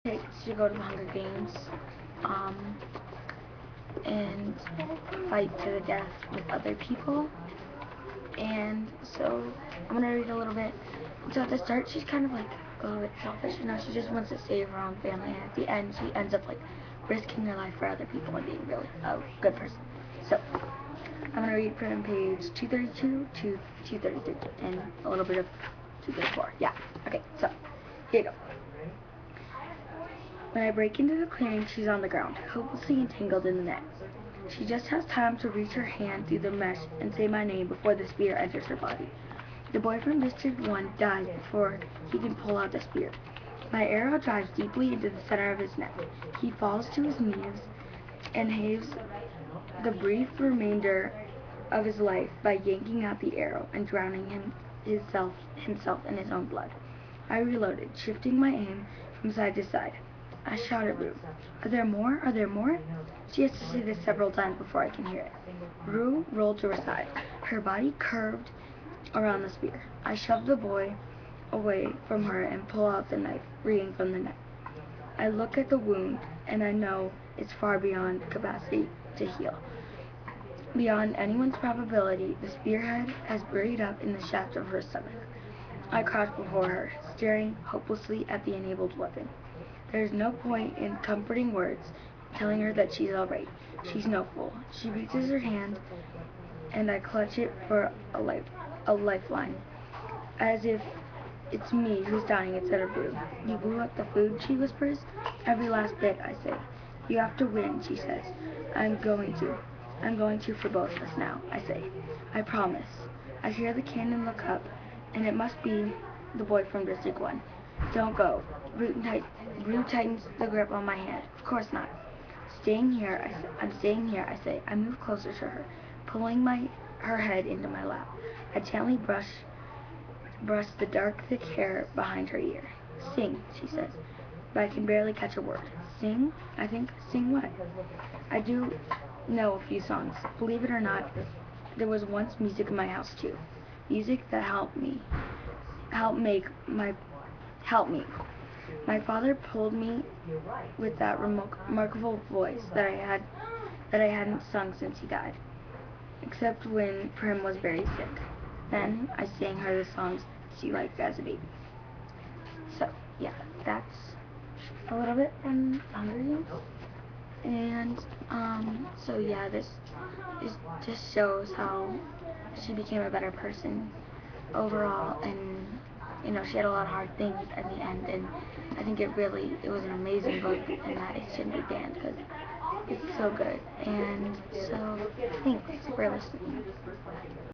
Takes to go to the Hunger Games, um, and fight to the death with other people. And so I'm gonna read a little bit. So at the start, she's kind of like a little bit selfish. She just wants to save her own family. And at the end, she ends up like risking her life for other people and being really a good person. So I'm gonna read from page 232 to 233 and a little bit of 234. Yeah. Okay. So here you go. When I break into the clearing, she's on the ground, hopelessly entangled in the net. She just has time to reach her hand through the mesh and say my name before the spear enters her body. The boy from District 1 dies before he can pull out the spear. My arrow drives deeply into the center of his neck. He falls to his knees and haves the brief remainder of his life by yanking out the arrow and drowning himself in his own blood. I reloaded, shifting my aim from side to side. I shouted at Rue. Are there more? Are there more? She has to say this several times before I can hear it. Rue rolled to her side. Her body curved around the spear. I shoved the boy away from her and pull out the knife, reading from the net. I look at the wound, and I know it's far beyond capacity to heal. Beyond anyone's probability, the spearhead has buried up in the shaft of her stomach. I crouch before her, staring hopelessly at the enabled weapon. There is no point in comforting words, telling her that she's all right. She's no fool. She reaches her hand, and I clutch it for a lifeline, as if it's me who's dying instead of Rue. You blew up the food, she whispers. Every last bit, I say. You have to win, she says. I'm going to. I'm going to for both of us now, I say. I promise. I hear the cannon look up, and it must be the boy from District 1. Don't go. Rue tightens the grip on my hand. Of course not. Staying here, I'm staying here, I say. I move closer to her, pulling her head into my lap. I gently brush the dark, thick hair behind her ear. Sing, she says, but I can barely catch a word. Sing? I think. Sing what? I do know a few songs. Believe it or not, there was once music in my house too. Music that helped me. Help me. My father pulled me with that remarkable voice that I hadn't sung since he died, except when Prim was very sick. Then I sang her the songs she liked as a baby. So yeah, that's a little bit from Hunger Games. And so yeah, this just shows how she became a better person overall, and she had a lot of hard things at the end, and I think it was an amazing book, and that it shouldn't be banned because it's so good. And so thanks for listening.